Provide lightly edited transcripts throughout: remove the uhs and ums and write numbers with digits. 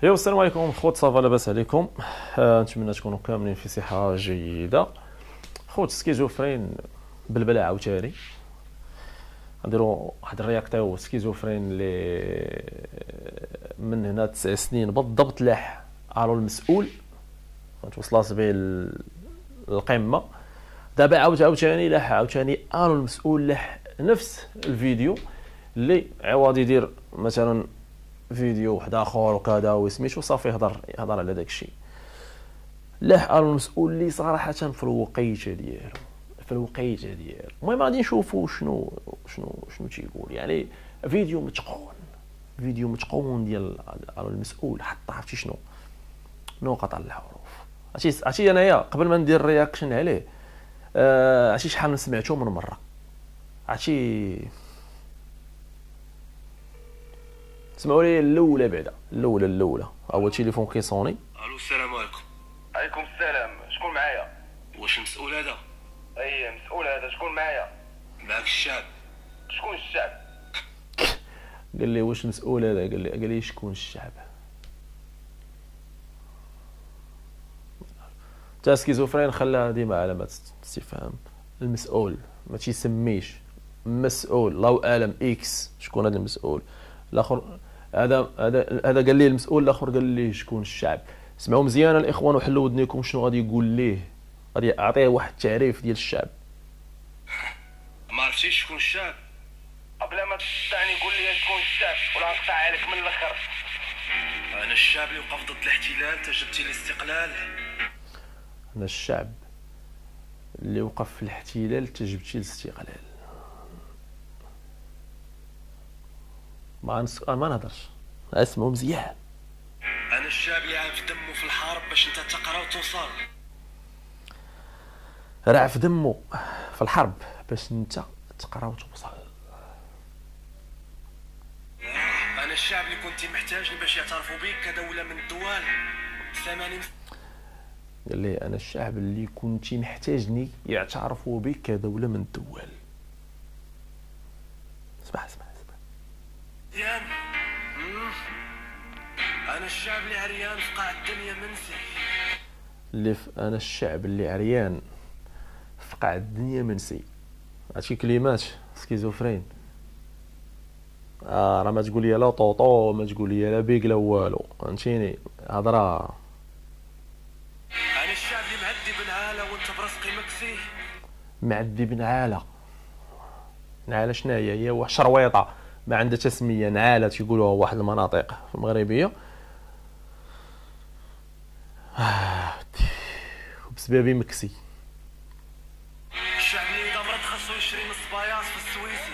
يو السلام عليكم خوت، صافا لاباس عليكم؟ نتمنى تكونوا كاملين في صحة جيدة. خوت سكيزوفرين بلبلة عاوتاني، نديرو واحد الرياكتيو سكيزوفرين اللي من هنا 9 سنين بالضبط لاح الو المسؤول توصلات به القمة. دابا عاوتاني لاح عاوتاني الو المسؤول لاح نفس الفيديو اللي عوض يدير مثلا فيديو واحد اخر وكذا وسميتو صافي يهضر على داك الشيء. لاح الو المسؤول اللي صراحه في الوقيته ديالو المهم غادي نشوفوا شنو تيقول. يعني فيديو متقون ديال الو المسؤول. حتى عرفتي شنو نقط على الحروف. عرفتي انايا قبل ما ندير رياكشن عليه عرفتي شحال سمعته من مره. عرفتي اسمعوا لي الاولى بعدا الاولى هو التليفون كيصوني. الو السلام عليكم. عليكم السلام. شكون معايا؟ واش المسؤول هذا؟ اي مسؤول هذا. شكون معايا؟ معاك الشعب. شكون الشعب؟ قال لي واش المسؤول هذا؟ قال لي شكون الشعب؟ تا سكيزوفرين خلاها ديما علامات استفهام. المسؤول ما تيسميش مسؤول، الله اعلم اكس شكون هذا المسؤول. الاخر هذا قال لي المسؤول، الاخر قال لي شكون الشعب. اسمعوا مزيان الاخوان وحلوا ودنيكم شنو غادي يقول ليه. غادي اعطيه واحد التعريف ديال الشعب. ما عرفتيش شكون الشعب؟ قبل ما تستعني قول لي شكون الشعب ولا نقطع عليك من الاخر. انا الشعب اللي وقف ضد الاحتلال تجبتي الاستقلال. انا الشعب اللي وقف في الاحتلال تجبتي الاستقلال. ما نهضرش، اسمعوا مزيان. انا الشعب اللي عارف دمه في الحرب باش انت تقرا وتوصل. رعف دمه في الحرب باش انت تقرا وتوصل. انا الشعب اللي كنت محتاجني باش يعترفوا بك كدوله من الدول. 80 قال لي انا الشعب اللي كنت محتاجني يعترفوا بك كدوله من الدول. اسمع مزيان. انا الشعب اللي عريان في قاع الدنيا منسي. انا الشعب اللي عريان في قاع الدنيا منسي. هادشي كلمات سكيزوفرين. راه ما تقول لي لا طوطو، ما تقول لي لا بيك لا والو، فهمتيني هضره. انا الشعب اللي معدي بالعاله وانت برزقي مكسي. معدي بنعاله. نعاله شنو هي واحد شرويطه ما عندها تسميه. نعاله تيقولوها واحد المناطق في المغربيه. بسبابي مكسي. الشعب اللي اذا مرض خاصو يشري نص باياص في السويسي.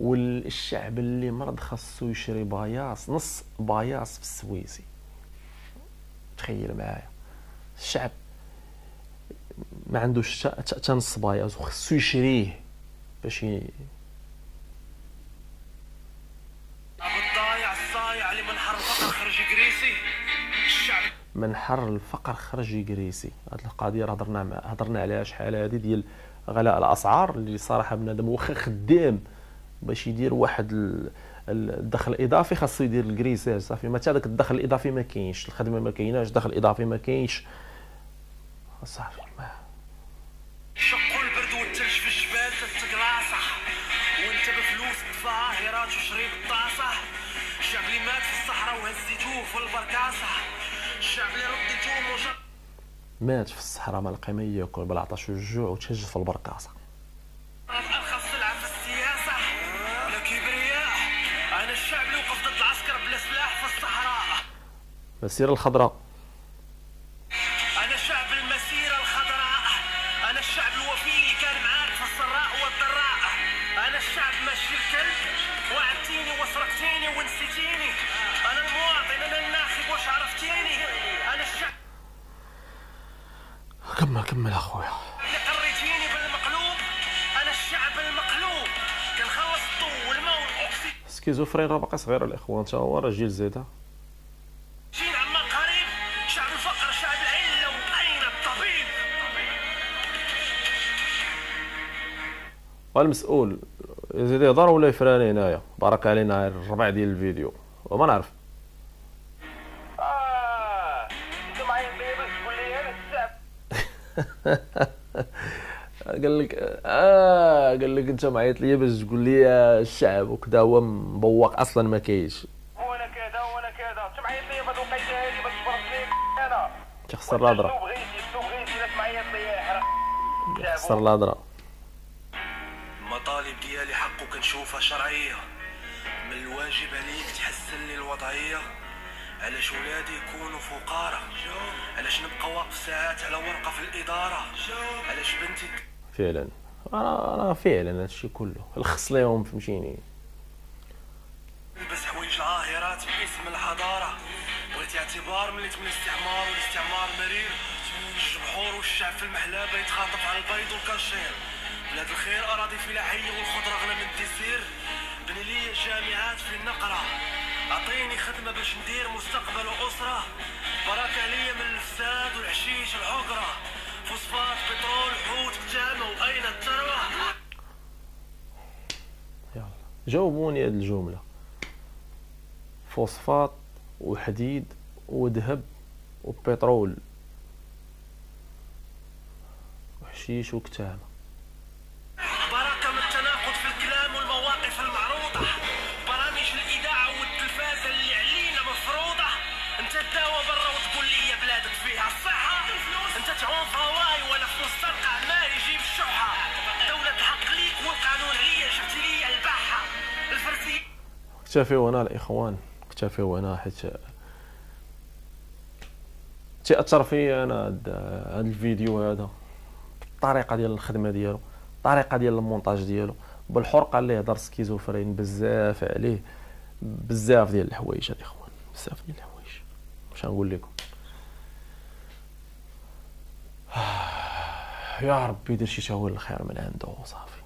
والشعب اللي مرض خاصو يشري نص باياص في السويسي. تخيل معايا الشعب ما عندوش حتى نص باياص وخاصو يشريه باش الضايع الصايع اللي من حر الفقر خرج قريسي. الشعب من حر الفقر خرج قريسي. هاد القضيه هضرنا عليها شحال هادي ديال غلاء الاسعار، اللي صراحه بنادم واخا خدام باش يدير واحد الدخل الاضافي خاصو يدير الكريساج. صافي ما حتى داك الدخل الاضافي ما كاينش، الخدمه ما كايناش، الدخل الاضافي ما كاينش، صافي شقوا البرد والثلج في الجبال تتقلاصح وانت بفلوس تظاهرات وشريب الطاسه. الشعب اللي مات في الصحراء وهزيتوه في البركاسه. الشعب اللي رديتوه مات في الصحراء ما لقى ما ياكل بالعطش والجوع وتهج في البركاسه. ارخص سلعه في السياسه ولا كبرياء. انا الشعب اللي وقف ضد العسكر بلا سلاح في الصحراء. مسيره الخضراء. انا شعب المسيره الخضراء. انا الشعب الوفي اللي كان معاك في السراء والضراء. انا الشعب ماشي الكلب وعدتيني وسرقتيني ونسيتيني. انا المواطن انا الناخب واش عرفتيني. انا الشعب كمل اخويا. اللي قريتيني بالمقلوب. انا الشعب المقلوب كنخلص الضو والماء والاكسجين. سكيزوفرين راه باقي صغير الاخوان، تا هو راه جيل زيده. عما قريب. شعب الفقر شعب العله واين الطبيب. والمسؤول يزيد يهضر ولا يفراني هنايا. بارك علينا الربع ديال الفيديو وما نعرف. قال لك قال لك انت معيط ليا باش تقول لي الشعب وكذا، هو مبوق اصلا ما كاينش. وانا كذا وانا كذا، انت معيط ليا بهاد الوقيته هادي باش تفرض ليك انا. تخسر الهضره، شنو بغيتي لا معيط ليا يا حرام. تخسر الهضره. المطالب ديالي حق وكنشوفها شرعيه، من الواجب عليك تحسن لي الوضعيه. علاش ولادي يكونوا فقراء؟ علاش نبقى واقف ساعات على ورقه في الاداره؟ علاش بنتي فعلا انا فعلا هادشي كله لخص ليهم، فهمتيني. تلبس حوايج العاهرات باسم الحضاره؟ بغيت اعتبار مليت من الاستعمار والاستعمار مرير. جوج بحور والشعب في المحلابه يتخاطب على البيض والكاشير. بلاد الخير اراضي فيها حي والخضره اغلى من الديسير. بني لي جامعات في النقره، اعطيني خدمه باش ندير مستقبل واسره. برك عليا من الفساد والحشيش العقره. فوسفات بترول حوت كتامه واين الثروه؟ يلا جاوبوني هاد الجمله. فوسفات وحديد وذهب وبترول وحشيش وكتامه. بركة من التناقض في الكلام والمواقف المعروضة. برامج الإذاعة والتلفازة اللي علينا مفروضة. أنت تداوى برا وتقول لي يا بلادك فيها الصحة. أنت تعوم في هواي وأنا في مستنقع ما يجيب الشحة. دولة الحق ليك والقانون عليا، جبت لي الباحة الفرسية. اكتفيوا هنا الاخوان، اكتفيوا هنا، حيت تاثر فيا انا هاد الفيديو هذا، الطريقه ديال الخدمه ديالو، الطريقه ديال المونتاج ديالو، بالحرقه اللي هضر سكيزوفرين بزاف عليه، بزاف ديال الحوايج هادي اخوان، بزاف ديال الحوايج. واش غنقول لكم؟ يا ربي يدير شي تاويل الخير من عنده وصافي.